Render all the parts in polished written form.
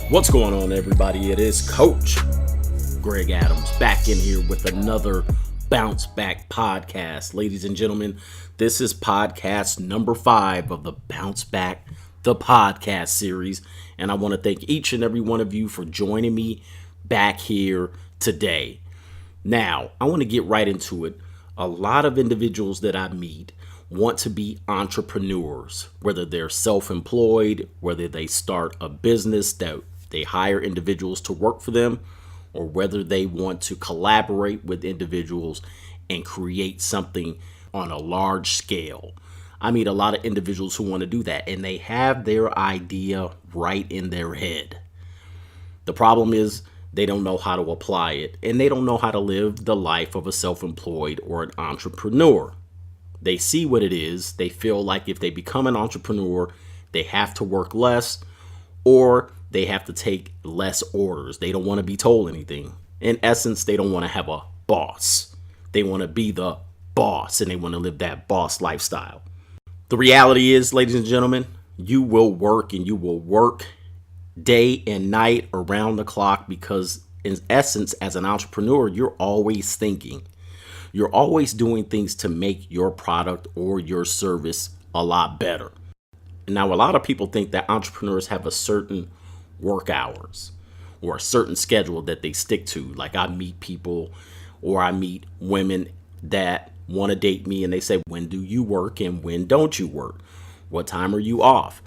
What's going on, everybody? It is Coach Greg Adams back in here with another Bounce Back podcast. Ladies and gentlemen, this is podcast number 5 of the Bounce Back, the podcast series. And I want to thank each and every one of you for joining me back here today. Now, I want to get right into it. A lot of individuals that I meet want to be entrepreneurs, whether they're self-employed, whether they start a business that they hire individuals to work for them, or whether they want to collaborate with individuals and create something on a large scale. I meet a lot of individuals who want to do that, and they have their idea right in their head. The problem is they don't know how to apply it, and they don't know how to live the life of a self-employed or an entrepreneur. They see what it is. They feel like if they become an entrepreneur, they have to work less, or they have to take less orders. They don't want to be told anything. In essence, they don't want to have a boss. They want to be the boss, and they want to live that boss lifestyle. The reality is, ladies and gentlemen, you will work, and you will work day and night around the clock, because in essence, as an entrepreneur, you're always thinking. You're always doing things to make your product or your service a lot better. Now, a lot of people think that entrepreneurs have a certain work hours or a certain schedule that they stick to. Like, I meet people, or I meet women that want to date me, and they say, when do you work and when don't you work? What time are you off?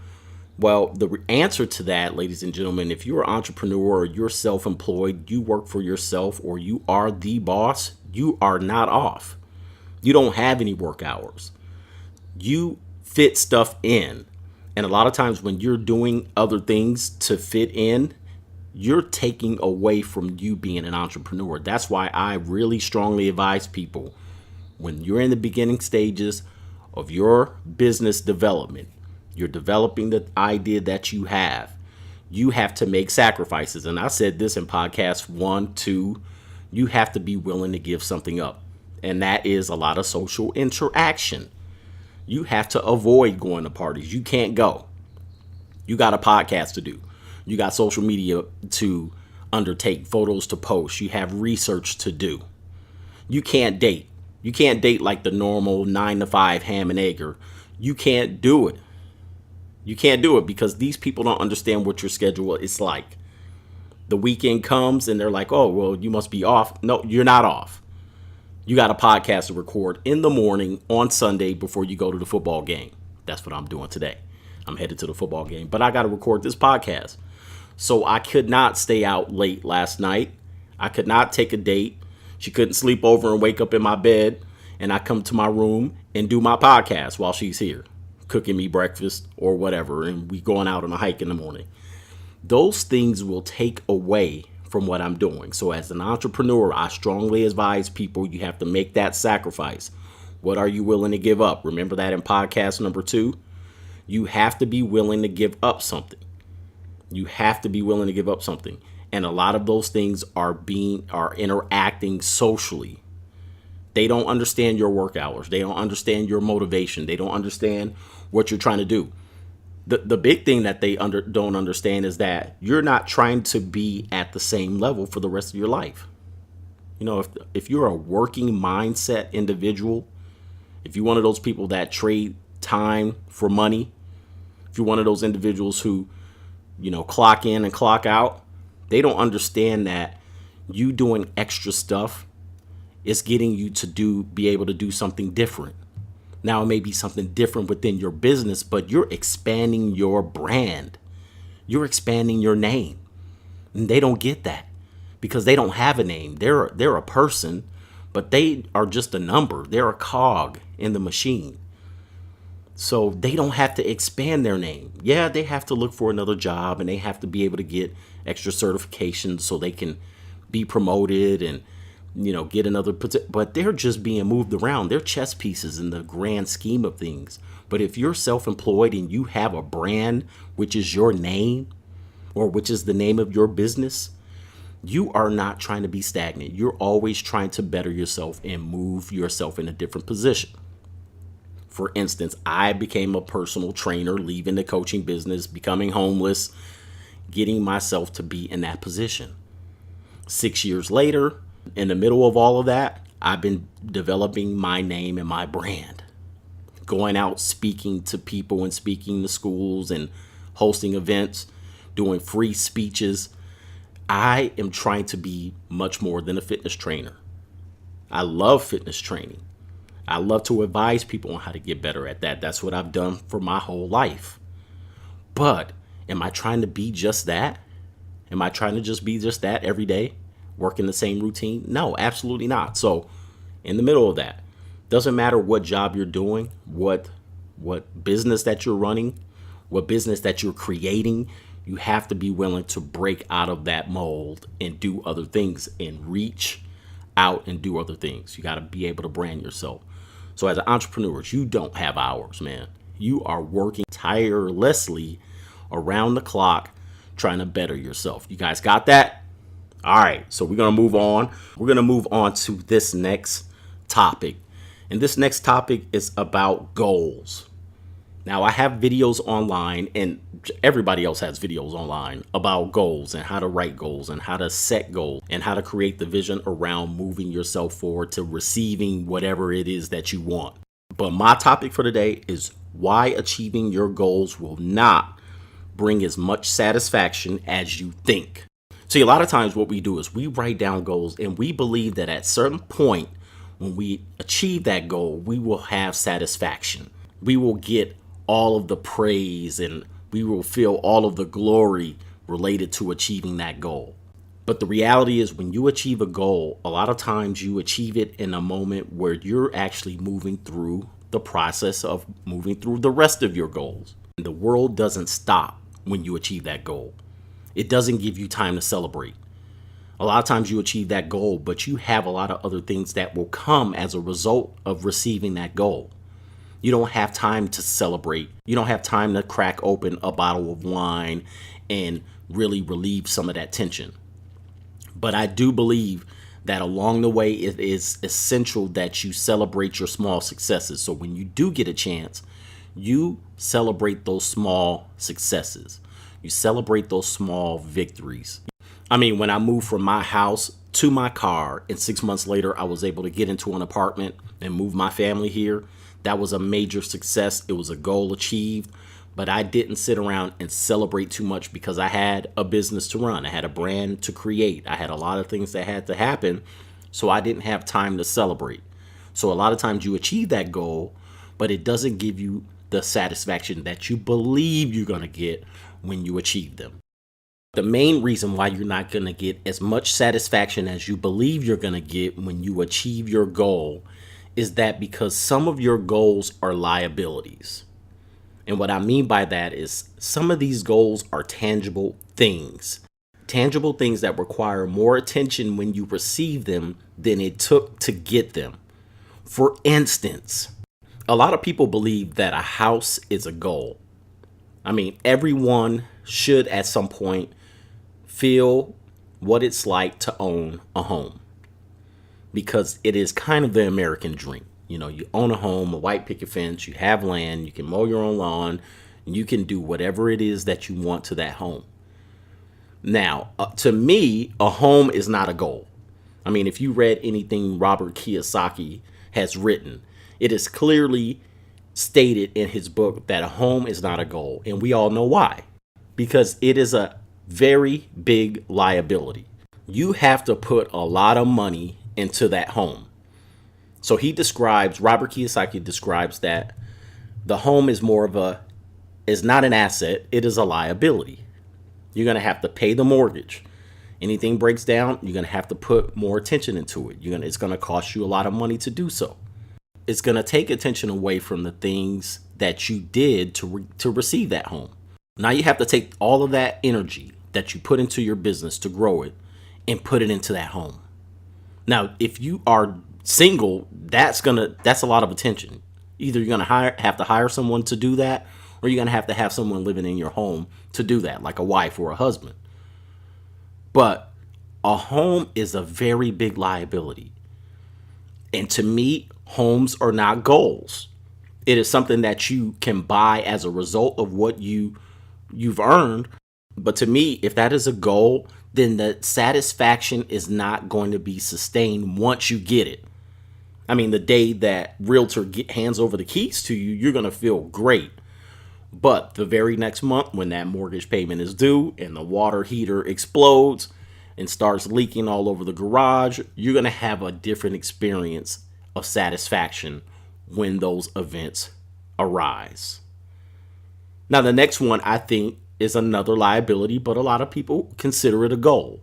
Well, the answer to that, ladies and gentlemen, if you're an entrepreneur or you're self-employed, you work for yourself, or you are the boss, you are not off. You don't have any work hours. You fit stuff in. And a lot of times when you're doing other things to fit in, you're taking away from you being an entrepreneur. That's why I really strongly advise people, when you're in the beginning stages of your business development, you're developing the idea that you have to make sacrifices. And I said this in podcast 1, 2, you have to be willing to give something up. And that is a lot of social interaction. You have to avoid going to parties. You can't go. You got a podcast to do. You got social media to undertake, photos to post. You have research to do. You can't date. You can't date like the normal 9-to-5 ham and egger. You can't do it. You can't do it because these people don't understand what your schedule is like. The weekend comes and they're like, oh, well, you must be off. No, you're not off. You got a podcast to record in the morning on Sunday before you go to the football game. That's what I'm doing today. I'm headed to the football game, but I got to record this podcast. So I could not stay out late last night. I could not take a date. She couldn't sleep over and wake up in my bed, and I come to my room and do my podcast while she's here, cooking me breakfast or whatever, and we going out on a hike in the morning. Those things will take away from what I'm doing. So as an entrepreneur, I strongly advise people, you have to make that sacrifice. What are you willing to give up? Remember that in podcast number 2, you have to be willing to give up something. You have to be willing to give up something. And a lot of those things are interacting socially. They don't understand your work hours. They don't understand your motivation. They don't understand what you're trying to do. The big thing that they don't understand is that you're not trying to be at the same level for the rest of your life. You know, if you're a working mindset individual, if you're one of those people that trade time for money, if you're one of those individuals who, clock in and clock out, they don't understand that you doing extra stuff is getting you to be able to do something different. Now, it may be something different within your business, but you're expanding your brand. You're expanding your name. And they don't get that because they don't have a name. They're a person, but they are just a number. They're a cog in the machine. So they don't have to expand their name. Yeah, they have to look for another job, and they have to be able to get extra certifications so they can be promoted and get another, but they're just being moved around. They're chess pieces in the grand scheme of things. But if you're self-employed and you have a brand, which is your name, or which is the name of your business, you are not trying to be stagnant. You're always trying to better yourself and move yourself in a different position. For instance, I became a personal trainer, leaving the coaching business, becoming homeless, getting myself to be in that position. 6 years later, in the middle of all of that, I've been developing my name and my brand, going out speaking to people and speaking to schools and hosting events, doing free speeches. I am trying to be much more than a fitness trainer. I love fitness training. I love to advise people on how to get better at that. That's what I've done for my whole life. But am I trying to be just that? Am I trying to just be just that every day? Working the same routine? No, absolutely not. So in the middle of that, doesn't matter what job you're doing, what business that you're running, what business that you're creating, you have to be willing to break out of that mold and do other things and reach out and do other things. You got to be able to brand yourself. So as an entrepreneur, you don't have hours, man. You are working tirelessly around the clock trying to better yourself. You guys got that? All right, so we're going to move on. We're going to move on to this next topic. And this next topic is about goals. Now, I have videos online, and everybody else has videos online about goals and how to write goals and how to set goals and how to create the vision around moving yourself forward to receiving whatever it is that you want. But my topic for today is why achieving your goals will not bring as much satisfaction as you think. See, a lot of times what we do is we write down goals and we believe that at a certain point when we achieve that goal, we will have satisfaction. We will get all of the praise and we will feel all of the glory related to achieving that goal. But the reality is when you achieve a goal, a lot of times you achieve it in a moment where you're actually moving through the process of moving through the rest of your goals. The world doesn't stop when you achieve that goal. It doesn't give you time to celebrate. A lot of times you achieve that goal, but you have a lot of other things that will come as a result of receiving that goal. You don't have time to celebrate. You don't have time to crack open a bottle of wine and really relieve some of that tension. But I do believe that along the way, it is essential that you celebrate your small successes. So when you do get a chance, you celebrate those small successes. You celebrate those small victories. I mean, when I moved from my house to my car and 6 months later, I was able to get into an apartment and move my family here. That was a major success. It was a goal achieved, but I didn't sit around and celebrate too much because I had a business to run. I had a brand to create. I had a lot of things that had to happen, so I didn't have time to celebrate. So a lot of times you achieve that goal, but it doesn't give you the satisfaction that you believe you're going to get when you achieve them. The main reason why you're not going to get as much satisfaction as you believe you're going to get when you achieve your goal is that because some of your goals are liabilities. And what I mean by that is some of these goals are tangible things that require more attention when you receive them than it took to get them. For instance, a lot of people believe that a house is a goal. I mean, everyone should at some point feel what it's like to own a home, because it is kind of the American dream. You know, you own a home, a white picket fence, you have land, you can mow your own lawn, and you can do whatever it is that you want to that home. Now, to me, a home is not a goal. I mean, if you read anything Robert Kiyosaki has written, it is clearly stated in his book that a home is not a goal. And we all know why. Because it is a very big liability. You have to put a lot of money into that home. So Robert Kiyosaki describes that the home is is not an asset, it is a liability. You're going to have to pay the mortgage. Anything breaks down, you're going to have to put more attention into it. It's going to cost you a lot of money to do so. It's going to take attention away from the things that you did to receive that home. Now you have to take all of that energy that you put into your business to grow it and put it into that home. Now, if you are single, that's a lot of attention. Either you're going to have to hire someone to do that, or you're going to have someone living in your home to do that, like a wife or a husband. But a home is a very big liability. And to me, homes are not goals. It is something that you can buy as a result of what you've earned, But to me, if that is a goal, then the satisfaction is not going to be sustained once you get it. I mean, the day that realtor hands over the keys to you, you're going to feel great. But the very next month, when that mortgage payment is due and the water heater explodes and starts leaking all over the garage, you're going to have a different experience of satisfaction when those events arise. Now, the next one I think is another liability, but a lot of people consider it a goal,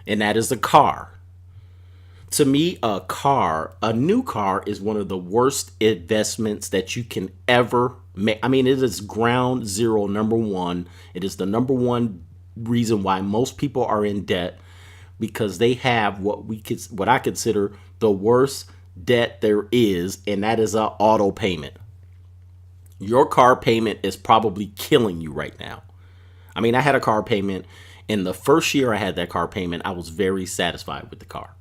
and that is a car. To me, a new car is one of the worst investments that you can ever make. I mean, it is ground zero, number one. It is the number one reason why most people are in debt, because they have what I consider the worst debt there is, and that is an auto payment. Your car payment is probably killing you right now. I mean, I had a car payment. In the first year I had that car payment, I was very satisfied with the car.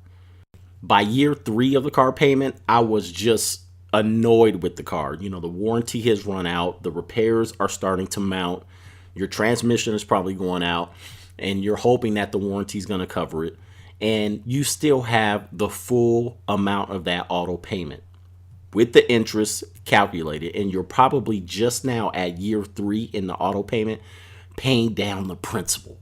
By year 3 of the car payment, I was just annoyed with the car. You know, the warranty has run out. The repairs are starting to mount. Your transmission is probably going out, and you're hoping that the warranty is going to cover it. And you still have the full amount of that auto payment with the interest calculated. And you're probably just now at year 3 in the auto payment, paying down the principal.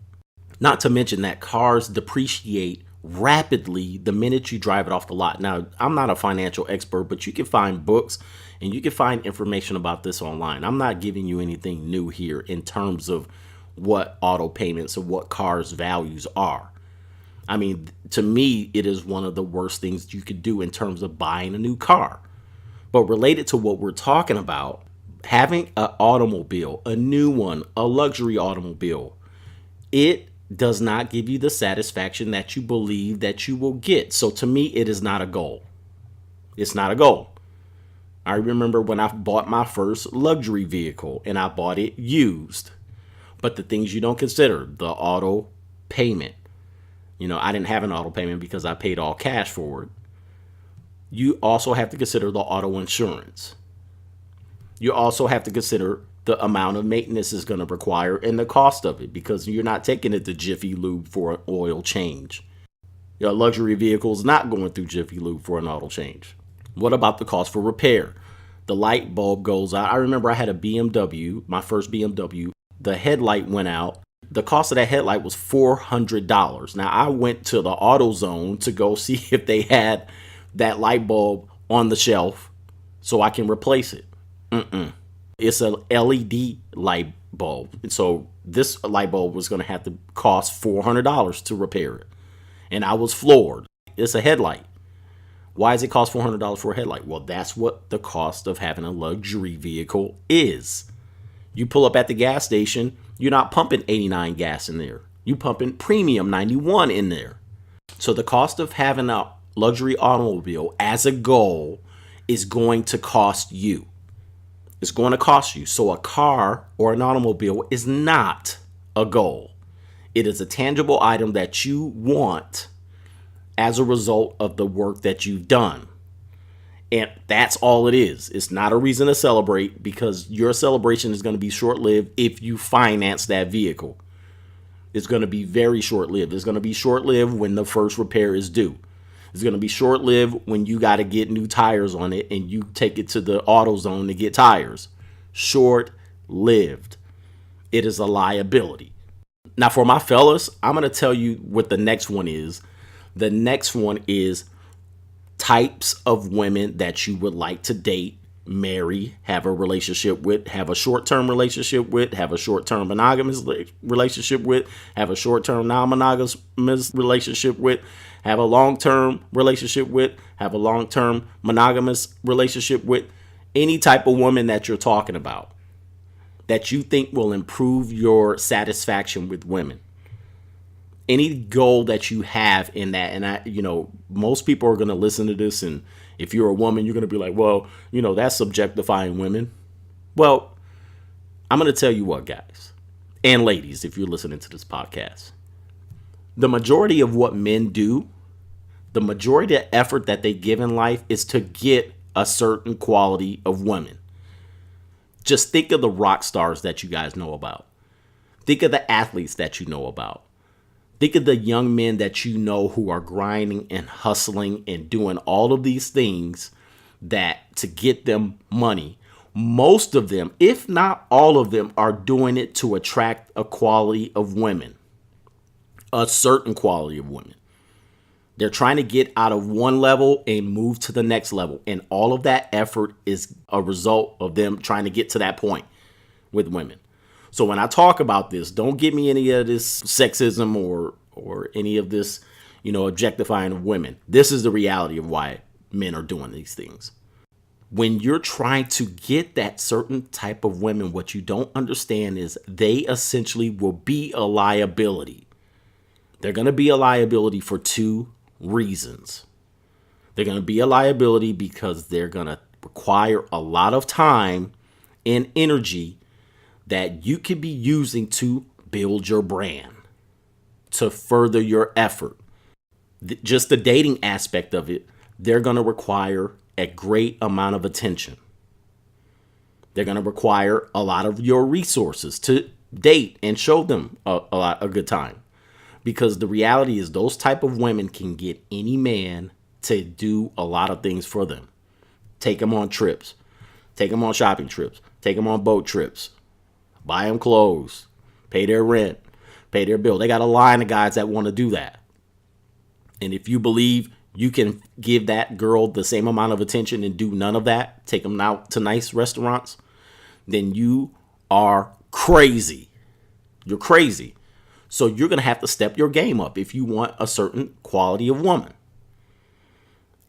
Not to mention that cars depreciate rapidly the minute you drive it off the lot. Now, I'm not a financial expert, but you can find books and you can find information about this online. I'm not giving you anything new here in terms of what auto payments or what cars' values are. I mean, to me, it is one of the worst things you could do in terms of buying a new car. But related to what we're talking about, having an automobile, a new one, a luxury automobile, it does not give you the satisfaction that you believe that you will get. So to me, it is not a goal. It's not a goal. I remember when I bought my first luxury vehicle and I bought it used. But the things you don't consider, the auto payment. You know, I didn't have an auto payment because I paid all cash for it. You also have to consider the auto insurance. You also have to consider the amount of maintenance is going to require and the cost of it, because you're not taking it to Jiffy Lube for an oil change. Your luxury vehicle is not going through Jiffy Lube for an auto change. What about the cost for repair? The light bulb goes out. I remember I had a BMW, my first BMW. The headlight went out. The cost of that headlight was $400. Now, I went to the AutoZone to go see if they had that light bulb on the shelf so I can replace it. It's a LED light bulb. And so this light bulb was going to have to cost $400 to repair it. And I was floored. It's a headlight. Why does it cost $400 for a headlight? Well, that's what the cost of having a luxury vehicle is. You pull up at the gas station, you're not pumping 89 gas in there. You pumping premium 91 in there. So the cost of having a luxury automobile as a goal is going to cost you. It's going to cost you. So a car or an automobile is not a goal. It is a tangible item that you want as a result of the work that you've done. And that's all it is. It's not a reason to celebrate, because your celebration is going to be short-lived if you finance that vehicle. It's going to be very short-lived. It's going to be short-lived when the first repair is due. It's going to be short-lived when you got to get new tires on it and you take it to the AutoZone to get tires. Short-lived. It is a liability. Now, for my fellas, I'm going to tell you what the next one is. The next one is types of women that you would like to date, marry, have a relationship with, have a short-term relationship with, have a short-term monogamous relationship with, have a short-term non-monogamous relationship with, have a long-term relationship with, have a long-term monogamous relationship with. Any type of woman that you're talking about that you think will improve your satisfaction with women. Any goal that you have in that. And most people are going to listen to this, and if you're a woman, you're going to be like, well, that's objectifying women. Well, I'm going to tell you what, guys and ladies, if you're listening to this podcast, the majority of what men do, the majority of effort that they give in life is to get a certain quality of women. Just think of the rock stars that you guys know about. Think of the athletes that you know about. Think of the young men that you know who are grinding and hustling and doing all of these things that to get them money. Most of them, if not all of them, are doing it to attract a quality of women, a certain quality of women. They're trying to get out of one level and move to the next level. And all of that effort is a result of them trying to get to that point with women. So when I talk about this, don't give me any of this sexism or any of this, objectifying of women. This is the reality of why men are doing these things. When you're trying to get that certain type of women, what you don't understand is they essentially will be a liability. They're going to be a liability for two reasons. They're going to be a liability because they're going to require a lot of time and energy that you could be using to build your brand, to further your effort. Just the dating aspect of it, they're going to require a great amount of attention. They're going to require a lot of your resources to date and show them a good time. Because the reality is those type of women can get any man to do a lot of things for them. Take them on trips. Take them on shopping trips. Take them on boat trips. Buy them clothes. Pay their rent. Pay their bill. They got a line of guys that want to do that. And if you believe you can give that girl the same amount of attention and do none of that, take them out to nice restaurants, then you are crazy. You're crazy. So you're going to have to step your game up if you want a certain quality of woman.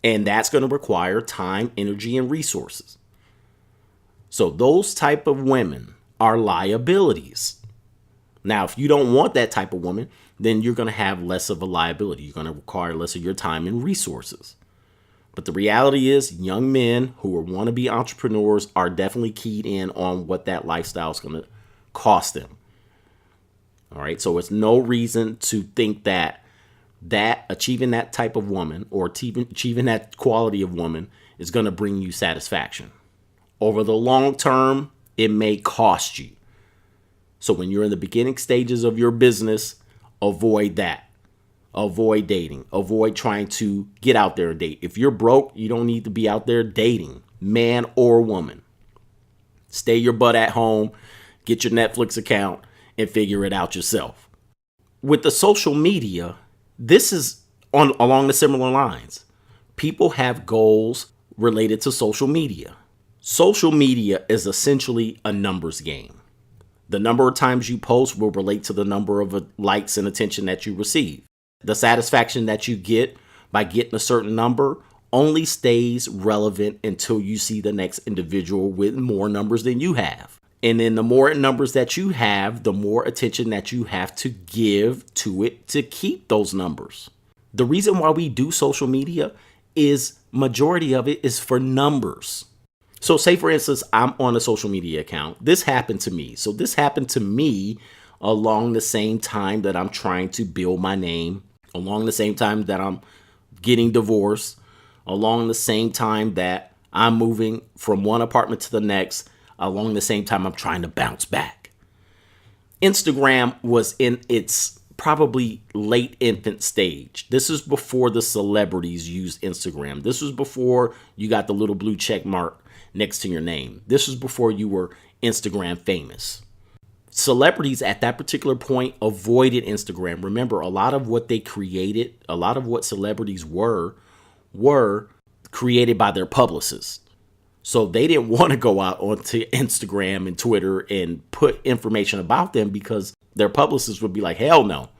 And that's going to require time, energy, and resources. So those type of women are liabilities. Now, if you don't want that type of woman, then you're going to have less of a liability. You're going to require less of your time and resources. But the reality is young men who want to be entrepreneurs are definitely keyed in on what that lifestyle is going to cost them. All right. So it's no reason to think that achieving that type of woman or achieving that quality of woman is going to bring you satisfaction. Over the long term, it may cost you. So when you're in the beginning stages of your business, avoid that. Avoid dating. Avoid trying to get out there and date. If you're broke, you don't need to be out there dating, man or woman. Stay your butt at home, get your Netflix account, and figure it out yourself. With the social media, this is along the similar lines. People have goals related to social media. Social media is essentially a numbers game. The number of times you post will relate to the number of likes and attention that you receive. The satisfaction that you get by getting a certain number only stays relevant until you see the next individual with more numbers than you have. And then the more numbers that you have, the more attention that you have to give to it to keep those numbers. The reason why we do social media is majority of it is for numbers. So say, for instance, I'm on a social media account. This happened to me. So this happened to me along the same time that I'm trying to build my name, along the same time that I'm getting divorced, along the same time that I'm moving from one apartment to the next, along the same time I'm trying to bounce back. Instagram was in its probably late infant stage. This is before the celebrities used Instagram. This was before you got the little blue check mark next to your name. This was before you were Instagram famous. Celebrities at that particular point avoided Instagram. Remember, a lot of what they created, a lot of what celebrities were created by their publicists. So they didn't want to go out onto Instagram and Twitter and put information about them because their publicists would be like, hell no,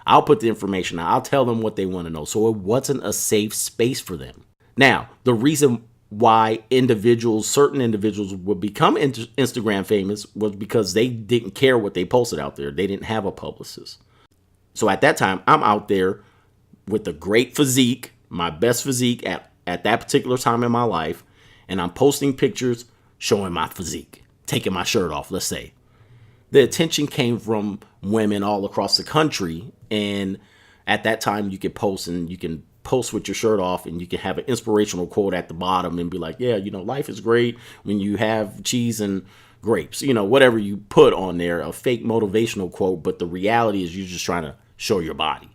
I'll put the information out. I'll tell them what they want to know. So it wasn't a safe space for them. Now, the reason why certain individuals would become Instagram famous was because they didn't care what they posted out there. They didn't have a publicist. So at that time, I'm out there with a great physique, my best physique at that particular time in my life. And I'm posting pictures showing my physique, taking my shirt off, let's say. The attention came from women all across the country. And at that time, you could post with your shirt off and you can have an inspirational quote at the bottom and be like, yeah, life is great when you have cheese and grapes, whatever you put on there, a fake motivational quote. But the reality is you're just trying to show your body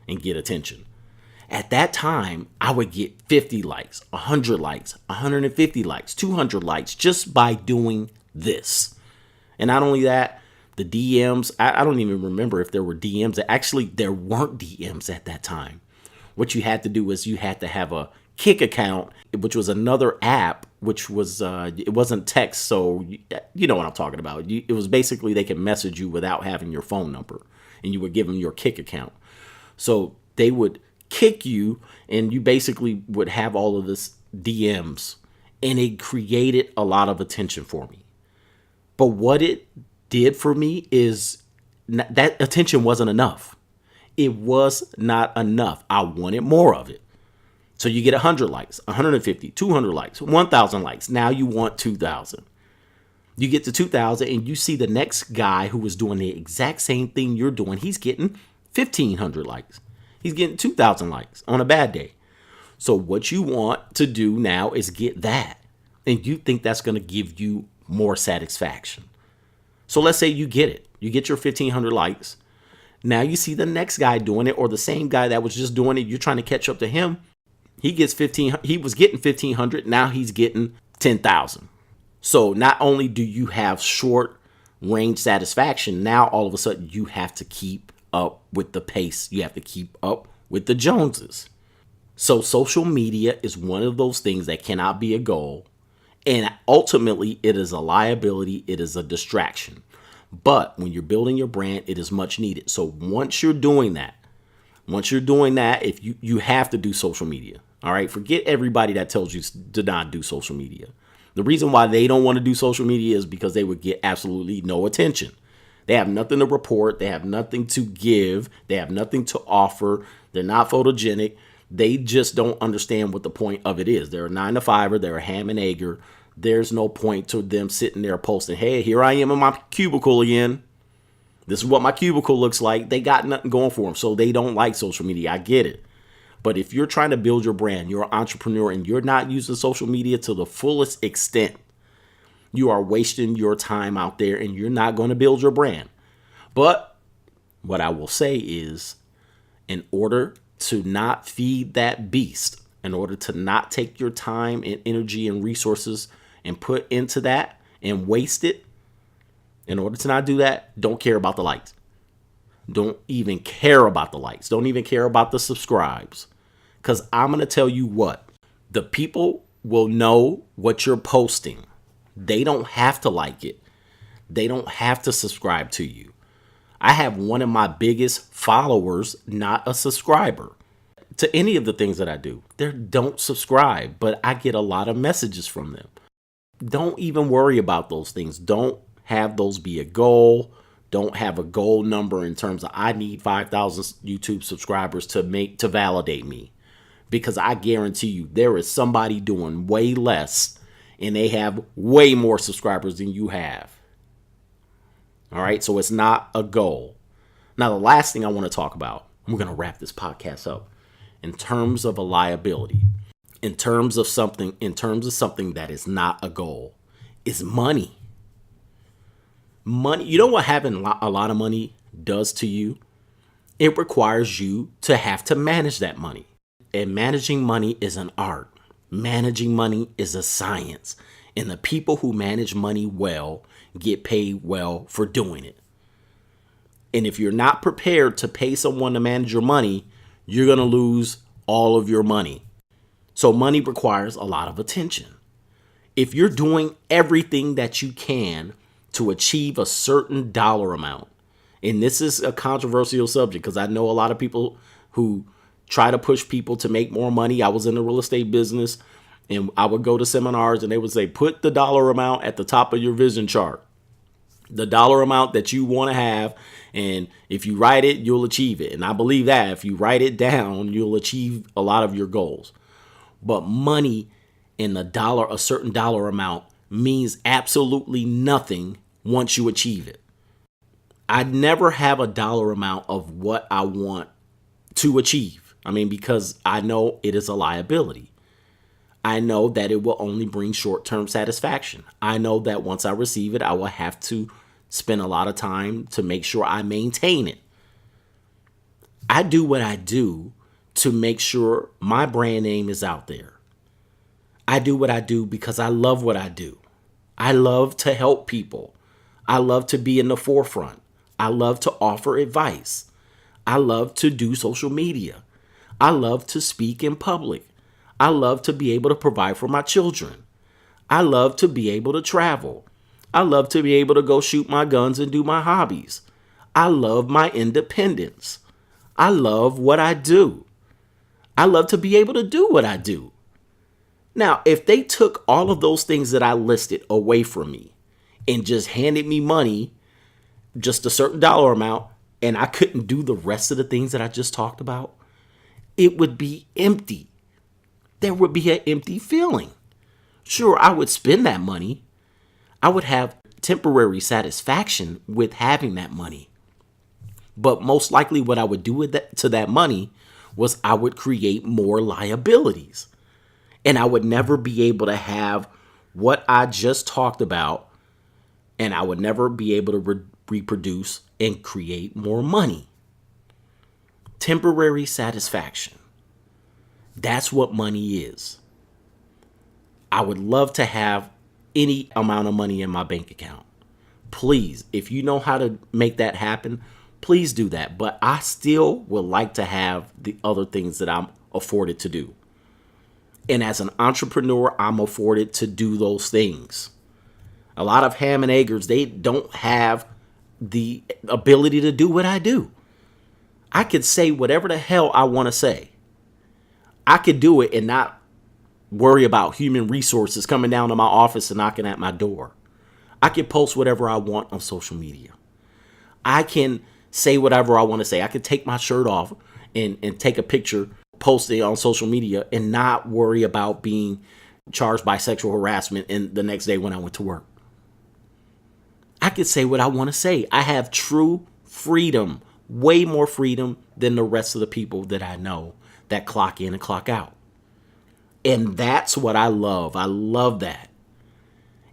and get attention. At that time, I would get 50 likes, 100 likes, 150 likes, 200 likes just by doing this. And not only that, the DMs, I don't even remember if there were DMs. Actually, there weren't DMs at that time. What you had to do was you had to have a Kick account, which was another app, which was, it wasn't text. So you know what I'm talking about. It was basically they could message you without having your phone number, and you would give them your Kick account. So they would kick you, and you basically would have all of this DMs, and it created a lot of attention for me. But what it did for me is that attention wasn't enough. It was not enough. I wanted more of it. So you get 100 likes, 150, 200 likes, 1,000 likes. Now you want 2,000. You get to 2,000 and you see the next guy who was doing the exact same thing you're doing. He's getting 1,500 likes. He's getting 2,000 likes on a bad day. So what you want to do now is get that. And you think that's going to give you more satisfaction. So let's say you get it. You get your 1,500 likes. Now you see the next guy doing it, or the same guy that was just doing it. You're trying to catch up to him. He gets 15. He was getting 1,500. Now he's getting 10,000. So not only do you have short range satisfaction, now all of a sudden you have to keep up with the pace. You have to keep up with the Joneses. So social media is one of those things that cannot be a goal. And ultimately, it is a liability. It is a distraction. But when you're building your brand, it is much needed. So once you're doing that, if you have to do social media. All right. Forget everybody that tells you to not do social media. The reason why they don't want to do social media is because they would get absolutely no attention. They have nothing to report. They have nothing to give. They have nothing to offer. They're not photogenic. They just don't understand what the point of it is. They're a 9-to-5er. They're a ham and egger. There's no point to them sitting there posting, hey, here I am in my cubicle again. This is what my cubicle looks like. They got nothing going for them. So they don't like social media. I get it. But if you're trying to build your brand, you're an entrepreneur, and you're not using social media to the fullest extent, you are wasting your time out there, and you're not going to build your brand. But what I will say is, in order to not feed that beast, in order to not take your time and energy and resources and put into that and waste it, in order to not do that, don't care about the likes. Don't even care about the likes. Don't even care about the subscribes. Because I'm going to tell you what, the people will know what you're posting. They don't have to like it. They don't have to subscribe to you. I have one of my biggest followers not a subscriber to any of the things that I do. They don't subscribe, but I get a lot of messages from them. Don't even worry about those things. Don't have those be a goal. Don't have a goal number in terms of I need 5,000 YouTube subscribers to validate me. Because I guarantee you there is somebody doing way less and they have way more subscribers than you have. All right. So it's not a goal. Now, the last thing I want to talk about, we're going to wrap this podcast up in terms of a liability, in terms of something that is not a goal, is money. Money. You know what having a lot of money does to you? It requires you to have to manage that money. And managing money is an art. Managing money is a science. And the people who manage money well get paid well for doing it. And if you're not prepared to pay someone to manage your money, you're going to lose all of your money. So money requires a lot of attention. If you're doing everything that you can to achieve a certain dollar amount, and this is a controversial subject because I know a lot of people who try to push people to make more money. I was in the real estate business and I would go to seminars and they would say, put the dollar amount at the top of your vision chart, the dollar amount that you want to have. And if you write it, you'll achieve it. And I believe that if you write it down, you'll achieve a lot of your goals. But money in a certain dollar amount means absolutely nothing once you achieve it. I'd never have a dollar amount of what I want to achieve. Because I know it is a liability. I know that it will only bring short-term satisfaction. I know that once I receive it, I will have to spend a lot of time to make sure I maintain it. I do what I do to make sure my brand name is out there. I do what I do because I love what I do. I love to help people. I love to be in the forefront. I love to offer advice. I love to do social media. I love to speak in public. I love to be able to provide for my children. I love to be able to travel. I love to be able to go shoot my guns and do my hobbies. I love my independence. I love what I do. I love to be able to do what I do. Now, if they took all of those things that I listed away from me and just handed me money, just a certain dollar amount, and I couldn't do the rest of the things that I just talked about, it would be empty. There would be an empty feeling. Sure, I would spend that money. I would have temporary satisfaction with having that money. But most likely what I would do with that money was I would create more liabilities. And I would never be able to have what I just talked about, and I would never be able to reproduce and create more money. Temporary satisfaction. That's what money is. I would love to have any amount of money in my bank account. Please, if you know how to make that happen, please do that. But I still would like to have the other things that I'm afforded to do. And as an entrepreneur, I'm afforded to do those things. A lot of ham and eggers, they don't have the ability to do what I do. I could say whatever the hell I want to say. I could do it and not worry about human resources coming down to my office and knocking at my door. I can post whatever I want on social media. I can say whatever I want to say. I could take my shirt off and take a picture, post it on social media, and not worry about being charged by sexual harassment in the next day when I went to work. I could say what I want to say. I have true freedom, way more freedom than the rest of the people that I know that clock in and clock out. And that's what I love. I love that.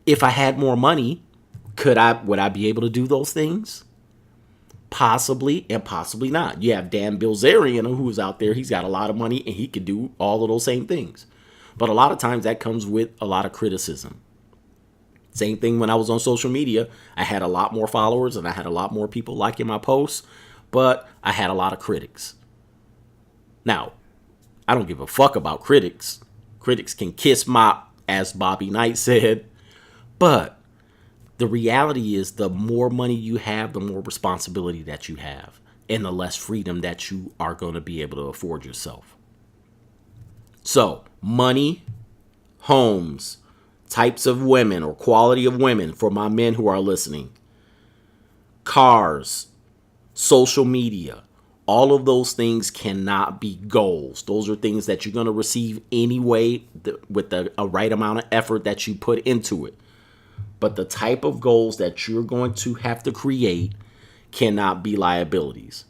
If I had more money, would I be able to do those things? Possibly and possibly not. You have Dan Bilzerian who's out there. He's got a lot of money and he could do all of those same things. But a lot of times that comes with a lot of criticism. Same thing when I was on social media. I had a lot more followers and I had a lot more people liking my posts, but I had a lot of critics. Now, I don't give a fuck about critics. Critics can kiss my, as Bobby Knight said. But the reality is the more money you have, the more responsibility that you have, and the less freedom that you are going to be able to afford yourself. So, money, homes, types of women or quality of women for my men who are listening, cars, social media, all of those things cannot be goals. Those are things that you're going to receive anyway with a right amount of effort that you put into it. But the type of goals that you're going to have to create cannot be liabilities.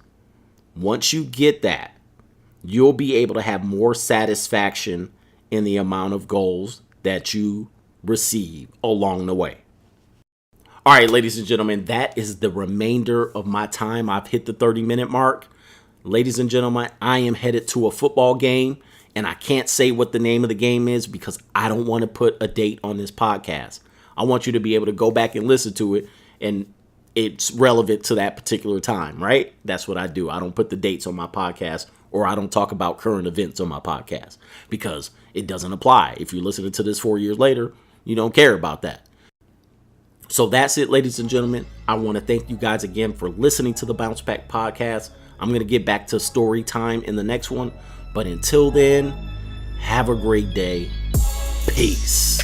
Once you get that, you'll be able to have more satisfaction in the amount of goals that you receive along the way. All right, ladies and gentlemen, that is the remainder of my time. I've hit the 30-minute mark. Ladies and gentlemen, I am headed to a football game, and I can't say what the name of the game is because I don't want to put a date on this podcast. I want you to be able to go back and listen to it, and it's relevant to that particular time, right? That's what I do. I don't put the dates on my podcast, or I don't talk about current events on my podcast because it doesn't apply. If you're listening to this 4 years later, you don't care about that. So that's it, ladies and gentlemen. I want to thank you guys again for listening to the Bounce Back Podcast. I'm going to get back to story time in the next one. But until then, have a great day. Peace.